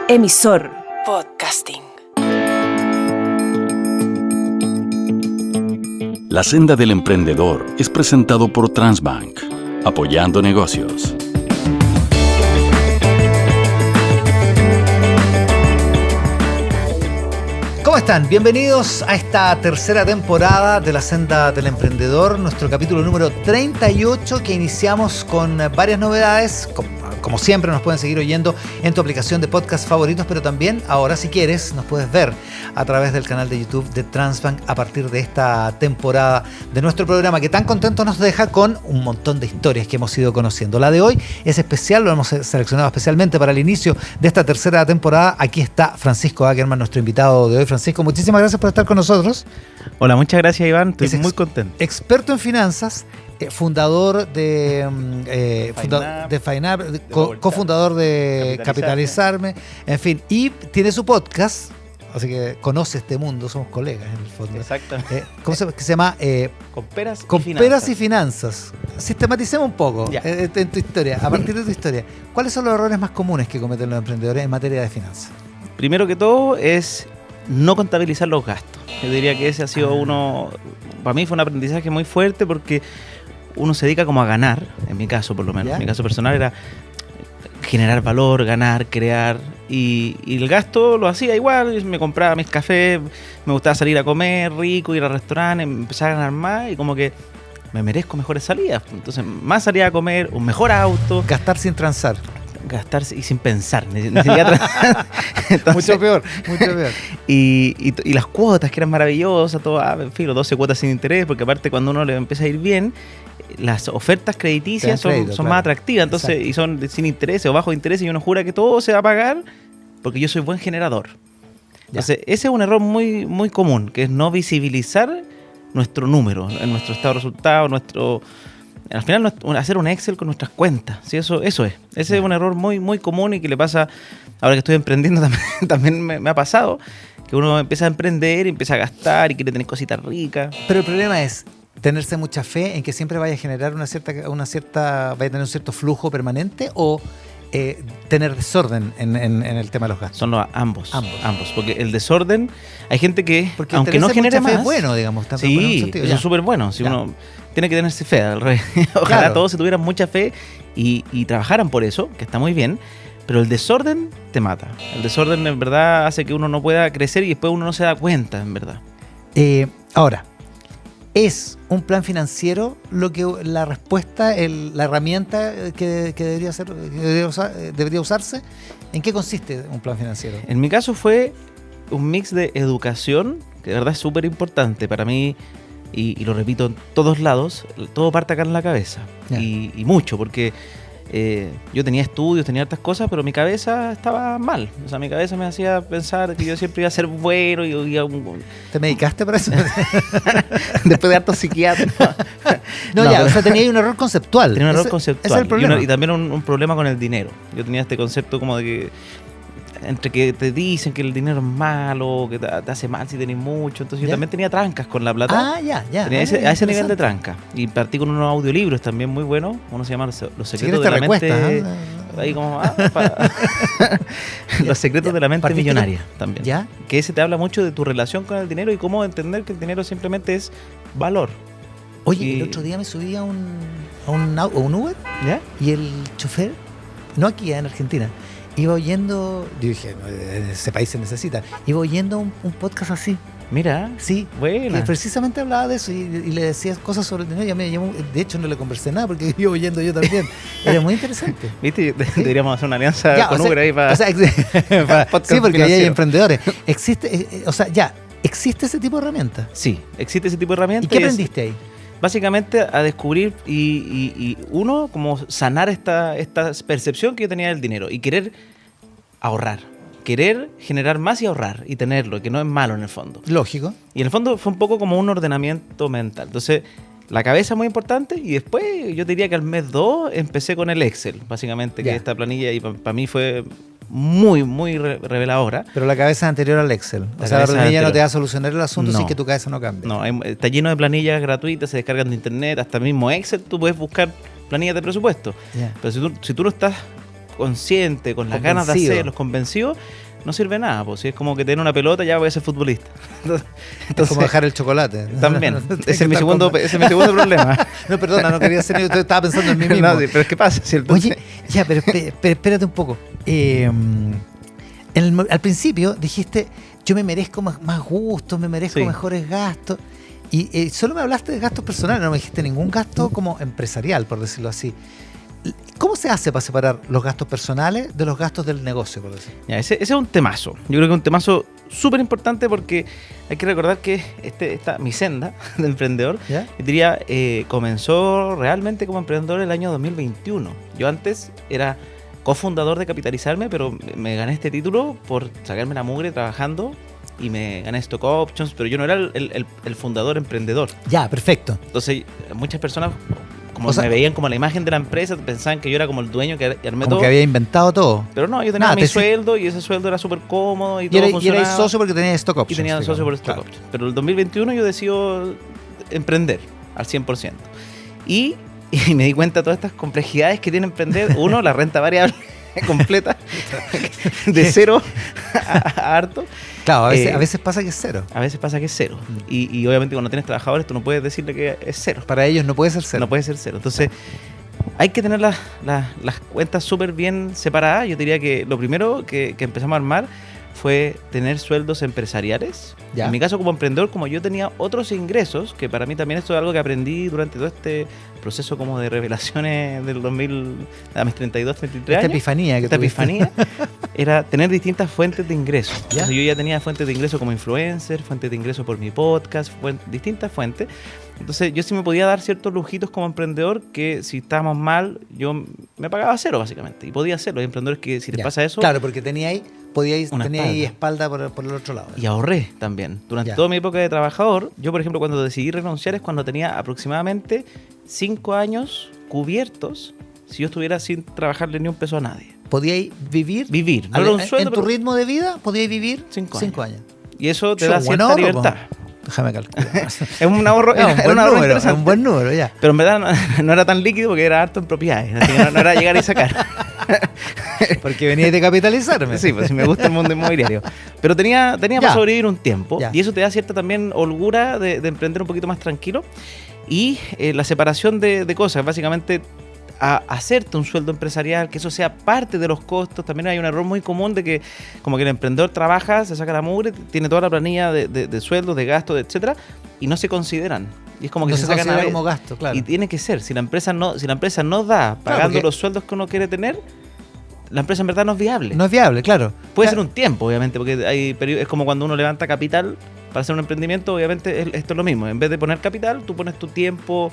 Emisor Podcasting. La senda del emprendedor es presentado por Transbank, apoyando negocios. ¿Cómo están? Bienvenidos a esta tercera temporada de La Senda del Emprendedor, nuestro capítulo número 38 que iniciamos con varias novedades. Como siempre nos pueden seguir oyendo en tu aplicación de podcast favoritos, pero también ahora si quieres nos puedes ver a través del canal de YouTube de Transbank a partir de esta temporada de nuestro programa que tan contento nos deja con un montón de historias que hemos ido conociendo. La de hoy es especial, lo hemos seleccionado especialmente para el inicio de esta tercera temporada. Aquí está Francisco Ackerman, nuestro invitado de hoy. Francisco, muchísimas gracias por estar con nosotros. Hola, muchas gracias, Iván. Estoy muy contento. Experto en finanzas, fundador de Fainar, cofundador de Capitalizarme, en fin, y tiene su podcast, así que conoce este mundo, somos colegas en el fondo. Exacto. ¿Cómo se llama? Con peras y finanzas. Sistematicemos un poco en tu historia, a partir de tu historia. ¿Cuáles son los errores más comunes que cometen los emprendedores en materia de finanzas? Primero que todo es no contabilizar los gastos. Yo diría que ese ha sido uno, para mí fue un aprendizaje muy fuerte porque uno se dedica como a ganar, en mi caso por lo menos. En mi caso personal era generar valor, ganar, crear, y el gasto lo hacía igual. Me compraba mis cafés, me gustaba salir a comer rico, ir al restaurante, empezar a ganar más y como que me merezco mejores salidas. Entonces más salía a comer, un mejor auto. Gastar sin transar. Gastar y sin pensar. Entonces, mucho peor. Y las cuotas que eran maravillosas, todo, en fin, los 12 cuotas sin interés, porque aparte cuando uno le empieza a ir bien, las ofertas crediticias son más atractivas, entonces, exacto, y son sin interés o bajo interés, y uno jura que todo se va a pagar porque yo soy buen generador. Entonces, ese es un error muy, muy común, que es no visibilizar nuestro número, en nuestro estado de resultados, al final hacer un Excel con nuestras cuentas. ¿Sí? Eso es. Ese es un error muy, muy común y que le pasa, ahora que estoy emprendiendo también me ha pasado, que uno empieza a emprender y empieza a gastar y quiere tener cositas ricas. Pero el problema es tenerse mucha fe en que siempre vaya a generar vaya a tener un cierto flujo permanente, o tener desorden en el tema de los gastos. Son ambos. Porque el desorden, hay gente que, porque aunque no genere más, es bueno, digamos. Sí, eso es súper bueno. Si uno tiene que tenerse fe, al revés. Ojalá todos se tuvieran mucha fe y trabajaran por eso, que está muy bien. Pero el desorden te mata. El desorden, en verdad, hace que uno no pueda crecer y después uno no se da cuenta, en verdad. Ahora, ¿es un plan financiero la respuesta, la herramienta que debería usarse? ¿En qué consiste un plan financiero? En mi caso fue un mix de educación, que de verdad es súper importante para mí, y lo repito en todos lados, todo parte acá en la cabeza. Y mucho, porque yo tenía estudios, tenía hartas cosas, pero mi cabeza estaba mal. O sea, mi cabeza me hacía pensar que yo siempre iba a ser bueno. ¿Te medicaste para eso? Después de hartos psiquiatras. O sea, tenía un error conceptual. Tenía un error conceptual. Ese es el problema. Y también un problema con el dinero. Yo tenía este concepto como de que entre que te dicen que el dinero es malo, que te hace mal si tenés mucho. Entonces yo también tenía trancas con la plata. Tenía a ese nivel de tranca. Y partí con unos audiolibros también muy buenos. Uno se llama Los secretos de la mente. Ahí como Los secretos de la mente millonaria también. ¿Ya? Que ese te habla mucho de tu relación con el dinero y cómo entender que el dinero simplemente es valor. Oye, el otro día me subí a un Uber, ¿ya? Y el chofer, no aquí, en Argentina, iba oyendo, yo dije, en ese país se necesita, iba oyendo un podcast así. Mira, sí, buena. Que precisamente hablaba de eso y le decía cosas sobre el dinero. Ya me llamó, de hecho no le conversé nada porque iba oyendo yo también. Era muy interesante. ¿Viste? Deberíamos hacer una alianza con Uber ahí para podcast. Sí, porque ahí hay emprendedores. Existe ese tipo de herramientas. Sí, existe ese tipo de herramientas. ¿Y qué aprendiste ahí? Básicamente a descubrir y uno, como sanar esta percepción que yo tenía del dinero y querer ahorrar, querer generar más y ahorrar y tenerlo, que no es malo en el fondo. Lógico. Y en el fondo fue un poco como un ordenamiento mental. Entonces, la cabeza es muy importante y después yo diría que al mes 2 empecé con el Excel, básicamente, que esta planilla y para mí fue muy, muy reveladora. Pero la cabeza es anterior al Excel. O sea, la planilla no te va a solucionar el asunto sin que tu cabeza no cambie. No, está lleno de planillas gratuitas, se descargan de internet, hasta mismo Excel, tú puedes buscar planillas de presupuesto. Pero si tú no estás consciente, con las ganas de hacerlos, convencido, no sirve nada. Pues si es como que tener una pelota, ya voy a ser futbolista. Entonces, es como dejar el chocolate. También. Ese es mi segundo problema. No, perdona, no quería ser yo, estaba pensando en mí mismo. No, pero es que pasa, ¿cierto? Oye, ya, pero espérate un poco. Al principio dijiste, yo me merezco más gustos, me merezco mejores gastos. Y solo me hablaste de gastos personales, no me dijiste ningún gasto como empresarial, por decirlo así. ¿Cómo se hace para separar los gastos personales de los gastos del negocio, por decirlo? Ya, ese es un temazo. Yo creo que es un temazo súper importante porque hay que recordar que mi senda de emprendedor, ¿ya? Diría, comenzó realmente como emprendedor el año 2021. Yo antes era cofundador de Capitalizarme, pero me gané este título por sacarme la mugre trabajando y me gané stock options, pero yo no era el fundador emprendedor. Ya, perfecto. Entonces, muchas personas me veían como la imagen de la empresa, pensaban que yo era como el dueño que armé todo. Como que había inventado todo. Pero no, yo tenía mi sueldo y ese sueldo era súper cómodo y todo funcionaba. Y erais socio porque tenías stock options. Y tenía socio por stock options. Pero en el 2021 yo decido emprender al 100%. Y me di cuenta de todas estas complejidades que tiene emprender. Uno, la renta variable completa, de cero a harto. Claro, a veces pasa que es cero. A veces pasa que es cero. Y obviamente cuando tienes trabajadores tú no puedes decirle que es cero. Para ellos no puede ser cero. No puede ser cero. Entonces hay que tener las cuentas súper bien separadas. Yo diría que lo primero que empezamos a armar fue tener sueldos empresariales. ¿Ya? En mi caso como emprendedor, como yo tenía otros ingresos, que para mí también esto es algo que aprendí durante todo este proceso como de revelaciones del 2000, a mis 32, 33 años. Esta epifanía era tener distintas fuentes de ingresos. Entonces, yo ya tenía fuentes de ingreso como influencer, fuentes de ingreso por mi podcast, distintas fuentes. Entonces yo sí me podía dar ciertos lujitos como emprendedor que si estábamos mal, yo me pagaba cero básicamente. Y podía hacerlo. Hay emprendedores que si les pasa eso... Claro, porque tenía ahí espalda por el otro lado. Y ahorré también. Durante toda mi época de trabajador, yo por ejemplo cuando decidí renunciar es cuando tenía aproximadamente 5 años cubiertos si yo estuviera sin trabajarle ni un peso a nadie. ¿Podíais vivir? Vivir. No era un sueldo, ¿En tu ritmo de vida podíais vivir 5 años? Y eso te da cierta libertad. Déjame calcular. Es un ahorro, es un buen número, ya. Pero en verdad no era tan líquido porque era harto en propiedades. Así que no era llegar y sacar. Porque venías de Capitalizarme. Sí, pues me gusta el mundo inmobiliario. Pero tenía para sobrevivir un tiempo. Y eso te da cierta también holgura de emprender un poquito más tranquilo. Y la separación de cosas, básicamente a hacerte un sueldo empresarial, que eso sea parte de los costos. También hay un error muy común de que como que el emprendedor trabaja, se saca la mugre, tiene toda la planilla de sueldos, de gastos, etcétera, y no se consideran. Y es como que no se sacan a como gasto, claro. Y tiene que ser, si la empresa no da pagando los sueldos que uno quiere tener, la empresa en verdad no es viable. No es viable, claro. Puede ser un tiempo, obviamente, porque hay periodos, es como cuando uno levanta capital para hacer un emprendimiento, obviamente esto es lo mismo. En vez de poner capital, tú pones tu tiempo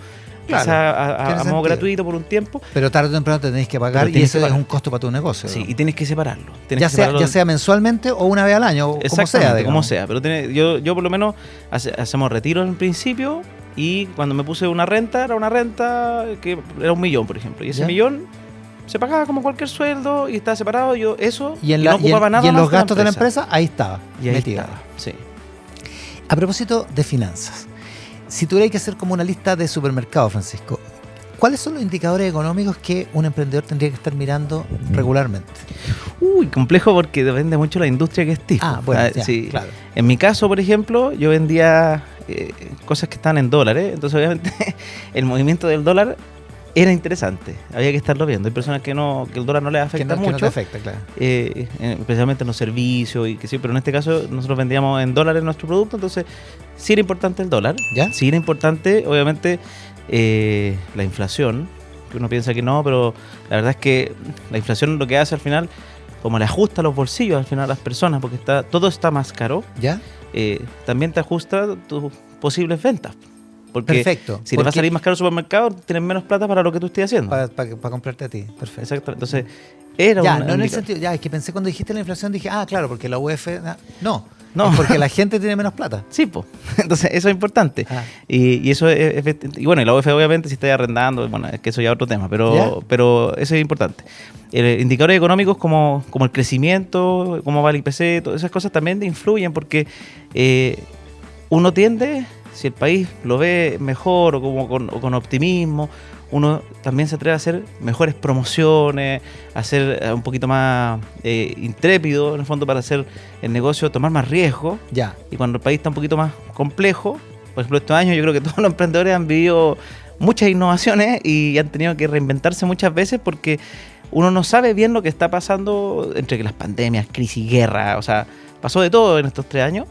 a modo gratuito por un tiempo. Pero tarde o temprano te tenés que pagar y eso es un costo para tu negocio. Sí, y tienes que separarlo. Ya sea mensualmente o una vez al año, como sea. Como sea. Pero yo por lo menos hacemos retiros en principio y cuando me puse una renta, era una renta que era 1 millón, por ejemplo. Y ese millón se pagaba como cualquier sueldo y estaba separado. Yo eso y no ocupaba nada. Y en los gastos de la empresa, ahí estaba. Y ahí estaba, sí. A propósito de finanzas, si tuviera que hacer como una lista de supermercados, Francisco, ¿cuáles son los indicadores económicos que un emprendedor tendría que estar mirando regularmente? Complejo porque depende mucho de la industria que estés. Sí, claro. En mi caso, por ejemplo, yo vendía cosas que están en dólares, entonces obviamente el movimiento del dólar era interesante, había que estarlo viendo. Hay personas que el dólar no les afecta mucho. Que no te afecta, claro. Especialmente en los servicios, pero en este caso nosotros vendíamos en dólares nuestro producto, entonces sí era importante el dólar. ¿Ya? Sí era importante, obviamente, la inflación, que uno piensa que no, pero la verdad es que la inflación lo que hace al final, como le ajusta los bolsillos al final a las personas, porque todo está más caro, ¿ya? También te ajusta tus posibles ventas. Porque perfecto. Si le va a salir más caro el supermercado, tienes menos plata para lo que tú estés haciendo. Para comprarte a ti. Perfecto. Exacto. Entonces, era no en el sentido, es que pensé cuando dijiste la inflación, dije, claro, porque la UF... No, es porque la gente tiene menos plata. Sí, pues. Entonces, eso es importante. Y eso es... Y bueno, y la UF obviamente si está arrendando, bueno, es que eso ya es otro tema, pero eso es importante. Indicadores económicos como el crecimiento, cómo va el IPC, todas esas cosas también influyen porque uno tiende... Si el país lo ve mejor o con optimismo uno también se atreve a hacer mejores promociones, a ser un poquito más intrépido, en el fondo, para hacer el negocio, tomar más riesgo. Ya. Y cuando el país está un poquito más complejo, por ejemplo, estos años yo creo que todos los emprendedores han vivido muchas innovaciones y han tenido que reinventarse muchas veces porque uno no sabe bien lo que está pasando entre que las pandemias, crisis, guerra, o sea, pasó de todo en estos 3 años.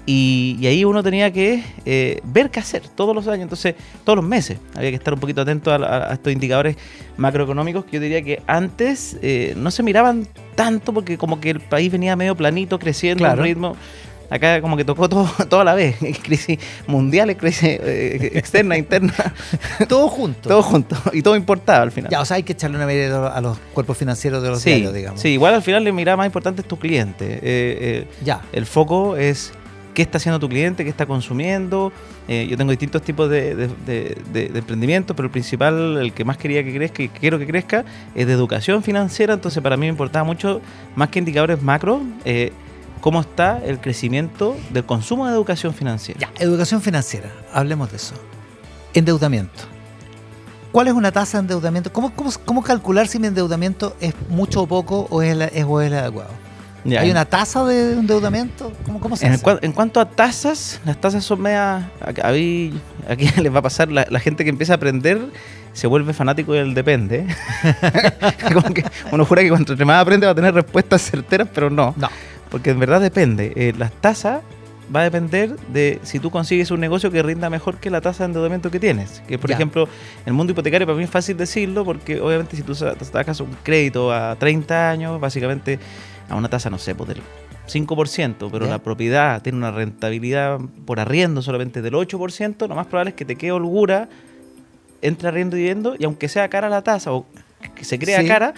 Y ahí uno tenía que ver qué hacer todos los años, entonces todos los meses. Había que estar un poquito atento a estos indicadores macroeconómicos que yo diría que antes no se miraban tanto porque como que el país venía medio planito, creciendo, claro, a un ritmo. Acá como que tocó todo a la vez, crisis mundiales, crisis externa, interna. Todo junto. Todo junto y todo importado al final. Ya, o sea, hay que echarle una mirada a los cuerpos financieros de los diarios, digamos. Sí, igual al final la mirada más importante es tu cliente. Ya. El foco es qué está haciendo tu cliente, qué está consumiendo. Yo tengo distintos tipos de emprendimientos, pero el principal, el que más quería que crezca y quiero que crezca, es de educación financiera. Entonces para mí me importaba mucho, más que indicadores macro, cómo está el crecimiento del consumo de educación financiera. Ya, educación financiera, hablemos de eso. Endeudamiento. ¿Cuál es una tasa de endeudamiento? ¿Cómo calcular si mi endeudamiento es mucho o poco o es el adecuado? Ya. ¿Hay una tasa de endeudamiento? ¿Cómo se hace? En cuanto a tasas, las tasas son media... Aquí les va a pasar, la gente que empieza a aprender se vuelve fanático del depende. Como que uno jura que cuanto más aprende va a tener respuestas certeras, pero no. Porque en verdad depende. Las tasas va a depender de si tú consigues un negocio que rinda mejor que la tasa de endeudamiento que tienes. Que, por ejemplo, en el mundo hipotecario para mí es fácil decirlo porque obviamente si tú sacas un crédito a 30 años, básicamente a una tasa, no sé, pues del 5%, pero la propiedad tiene una rentabilidad por arriendo solamente del 8%, lo más probable es que te quede holgura entre arriendo y dividendo, y aunque sea cara la tasa o que se crea cara,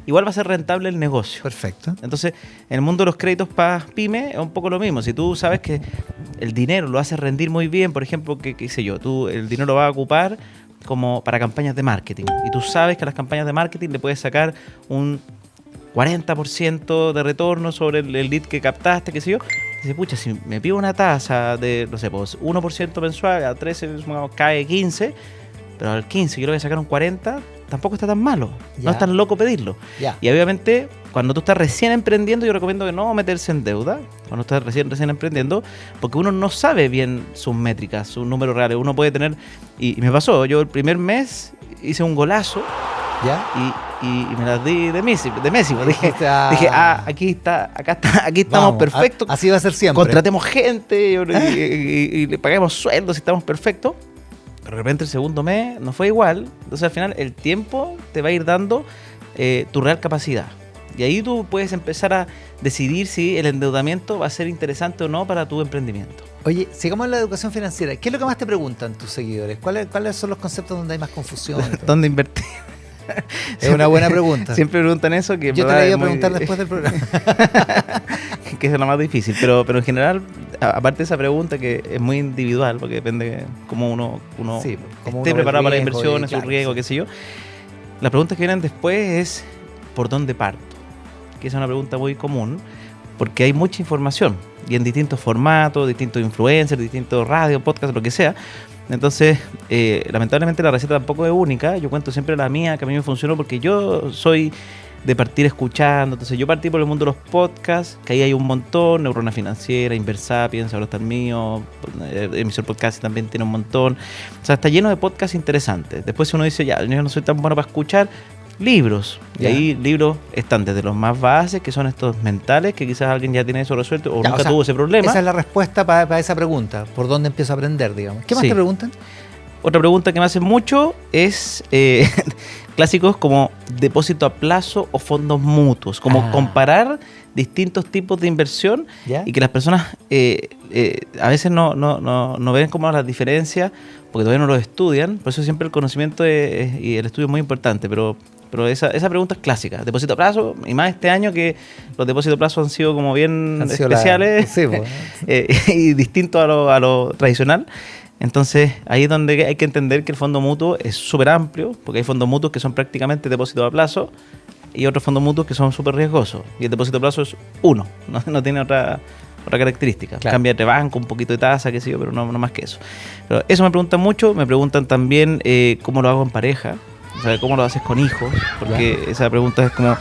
igual va a ser rentable el negocio. Perfecto. Entonces, en el mundo de los créditos para pyme es un poco lo mismo. Si tú sabes que el dinero lo hace rendir muy bien, por ejemplo, qué sé yo, tú el dinero lo vas a ocupar como para campañas de marketing, y tú sabes que a las campañas de marketing le puedes sacar un 40% de retorno sobre el lead que captaste, qué sé yo. Dice, pucha, si me pido una tasa de, no sé, pues 1% mensual, a 13 cae 15, pero al 15 yo le voy a sacar un 40, tampoco está tan malo. No es tan loco pedirlo. Y obviamente, cuando tú estás recién emprendiendo, yo recomiendo que no meterse en deuda, cuando estás recién emprendiendo, porque uno no sabe bien sus métricas, sus números reales. Uno puede tener, y me pasó, yo el primer mes hice un golazo, y me las di de Messi. Dije, aquí estamos perfectos. Así va a ser siempre. Contratemos gente y le paguemos sueldos y estamos perfectos. Pero de repente el segundo mes no fue igual. Entonces al final el tiempo te va a ir dando tu real capacidad. Y ahí tú puedes empezar a decidir si el endeudamiento va a ser interesante o no para tu emprendimiento. Oye, sigamos en la educación financiera. ¿Qué es lo que más te preguntan tus seguidores? ¿Cuáles son los conceptos donde hay más confusión? ¿Dónde invertir? Es una buena pregunta. Siempre preguntan eso. Que yo te la iba a preguntar después del programa. Que es lo más difícil. Pero en general, aparte de esa pregunta que es muy individual, porque depende de cómo uno esté preparado para la inversión, su riesgo, qué sé yo. Las preguntas que vienen después es ¿por dónde parto? Que es una pregunta muy común, porque hay mucha información y en distintos formatos, distintos influencers, distintos radios, podcasts, lo que sea. Entonces, lamentablemente la receta tampoco es única. Yo cuento siempre la mía, que a mí me funcionó porque yo soy de partir escuchando. Entonces yo partí por el mundo de los podcasts, que ahí hay un montón: Neurona Financiera, Inversapiens, ahora está el mío, Emisor Podcast también tiene un montón. O sea, está lleno de podcasts interesantes. Después si uno dice, ya, yo no soy tan bueno para escuchar, libros. Y ahí libros están desde los más bases, que son estos mentales, que quizás alguien ya tiene eso resuelto o nunca tuvo ese problema. Esa es la respuesta para esa pregunta. ¿Por dónde empiezo a aprender, digamos? ¿Qué más te preguntan? Otra pregunta que me hacen mucho es clásicos como depósito a plazo o fondos mutuos, como comparar distintos tipos de inversión y que las personas a veces no ven como las diferencias porque todavía no lo estudian. Por eso siempre el conocimiento y el estudio es muy importante, pero esa pregunta es clásica. Depósito a plazo, y más este año que los depósitos a plazo han sido como bien especiales y distintos a lo tradicional. Entonces, ahí es donde hay que entender que el fondo mutuo es súper amplio, porque hay fondos mutuos que son prácticamente depósitos a plazo y otros fondos mutuos que son súper riesgosos. Y el depósito a plazo es uno, no tiene otra característica. Claro. Cambia de banco, un poquito de tasa, qué sé yo, pero no más que eso. Pero eso me preguntan mucho. Me preguntan también cómo lo hago en pareja, o sea, cómo lo haces con hijos, porque esa pregunta es como...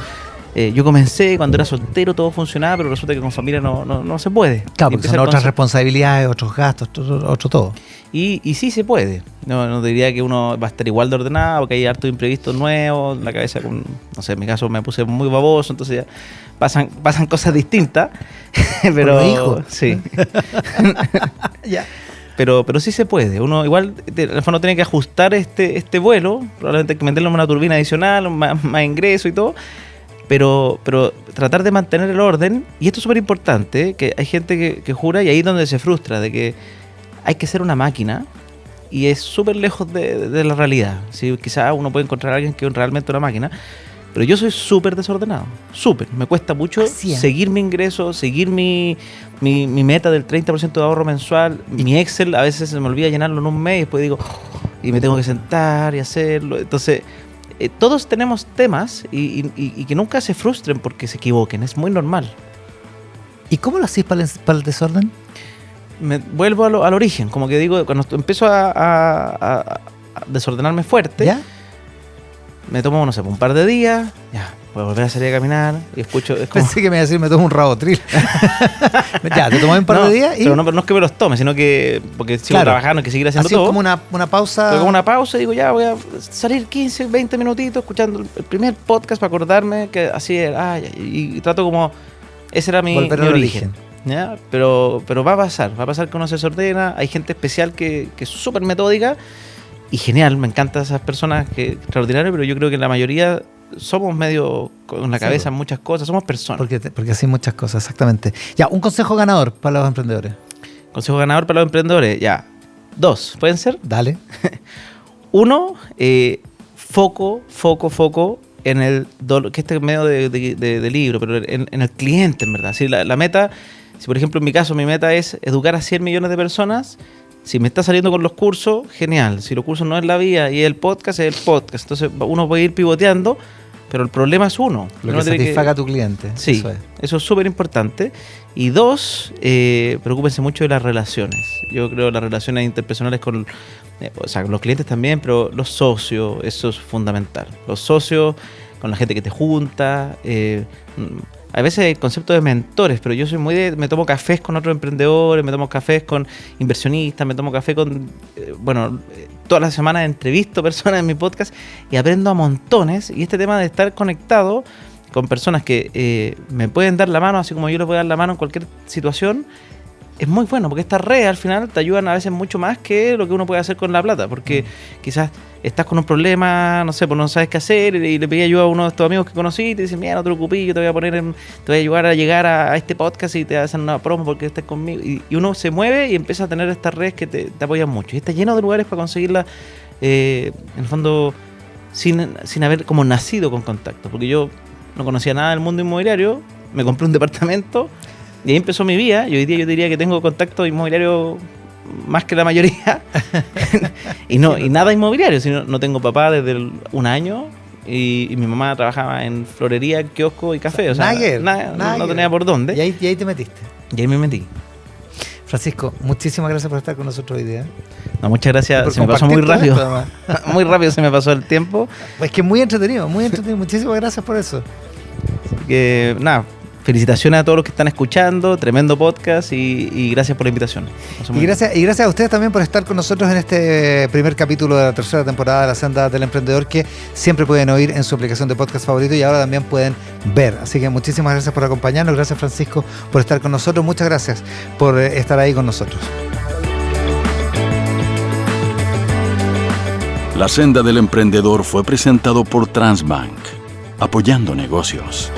yo comencé cuando era soltero, todo funcionaba, pero resulta que con familia no se puede. Claro, porque son otras responsabilidades, otros gastos, otro todo. Y sí se puede. No diría que uno va a estar igual de ordenado, porque hay hartos imprevistos nuevos, la cabeza con, no sé, en mi caso me puse muy baboso, entonces ya pasan cosas distintas. Pero con los hijos. Sí. Ya. Pero sí se puede. Uno igual, en el fondo, tiene que ajustar este vuelo, probablemente hay que meterle una turbina adicional, más ingreso y todo. Pero tratar de mantener el orden, y esto es súper importante, que hay gente que jura, y ahí es donde se frustra, de que hay que ser una máquina, y es súper lejos de la realidad. ¿Sí? Quizás uno puede encontrar a alguien que es realmente una máquina, pero yo soy súper desordenado, súper. Me cuesta mucho seguir mi ingreso, seguir mi meta del 30% de ahorro mensual. Mi Excel a veces se me olvida llenarlo en un mes, y después digo, y me tengo que sentar y hacerlo. Entonces... todos tenemos temas y que nunca se frustren porque se equivoquen, es muy normal. ¿Y cómo lo hacís para el desorden? Me vuelvo al origen, como que digo, cuando empiezo a desordenarme fuerte, ¿Ya? me tomo, no sé, un par de días, ya, voy a volver a salir a caminar y escucho... Es como... Pensé que me iba a decir, me tomo un Rabotril. Ya, te tomé un par de días y... Pero no es que me los tome, sino que... Porque sigo trabajando, hay que seguir haciendo así todo. Así como una pausa... Pero como una pausa y digo, ya, voy a salir 15, 20 minutitos escuchando el primer podcast para acordarme que así era. Y trato como... Ese era mi origen. ¿Ya? Pero va a pasar que uno se desordena. Hay gente especial que es súper metódica y genial, me encantan esas personas extraordinarias, pero yo creo que la mayoría somos medio con la cabeza en muchas cosas, somos personas. Porque hacen muchas cosas, exactamente. Ya, un consejo ganador para los emprendedores. Consejo ganador para los emprendedores, ya. 2, ¿pueden ser? Dale. 1, foco en el dolor, que este es medio de libro, pero en el cliente, en verdad. Si la meta, si por ejemplo en mi caso mi meta es educar a 100 millones de personas, si me está saliendo con los cursos, genial. Si los cursos no es la vía y el podcast es el podcast. Entonces uno puede ir pivoteando, pero el problema es uno. Lo que satisfaga a tu cliente. Sí, eso es súper importante. Y 2, preocúpense mucho de las relaciones. Yo creo las relaciones interpersonales con los clientes también, pero los socios, eso es fundamental. Los socios, con la gente que te junta. A veces hay concepto de mentores, pero yo soy me tomo cafés con otros emprendedores, me tomo cafés con inversionistas, me tomo café con, todas las semanas entrevisto personas en mi podcast y aprendo a montones. Y este tema de estar conectado con personas que me pueden dar la mano, así como yo les voy a dar la mano en cualquier situación, es muy bueno, porque estas redes al final te ayudan a veces mucho más que lo que uno puede hacer con la plata, porque quizás estás con un problema, no sé, pues no sabes qué hacer y le pedí ayuda a uno de estos amigos que conocí y te dicen, mira, no te preocupes, yo te voy a te voy a ayudar a llegar a este podcast y te hacen una promo porque estás conmigo. Y uno se mueve y empieza a tener estas redes que te apoyan mucho. Y está lleno de lugares para conseguirla, en el fondo, sin haber como nacido con contacto, porque yo no conocía nada del mundo inmobiliario, me compré un departamento y ahí empezó mi vida. Y hoy día yo diría que tengo contacto inmobiliario más que la mayoría. y nada inmobiliario, sino no tengo papá desde un año y mi mamá trabajaba en florería, kiosco y café. O sea, no tenía por dónde. Y ahí te metiste. Y ahí me metí. Francisco, muchísimas gracias por estar con nosotros hoy día. No, muchas gracias. Se me pasó muy rápido. Muy rápido se me pasó el tiempo. Es que muy entretenido, muy entretenido. Muchísimas gracias por eso. Así que, nada, felicitaciones a todos los que están escuchando, tremendo podcast y gracias por la invitación. Y gracias a ustedes también por estar con nosotros en este primer capítulo de la tercera temporada de La Senda del Emprendedor, que siempre pueden oír en su aplicación de podcast favorito y ahora también pueden ver. Así que muchísimas gracias por acompañarnos, gracias Francisco por estar con nosotros, muchas gracias por estar ahí con nosotros. La Senda del Emprendedor fue presentado por Transbank, apoyando negocios.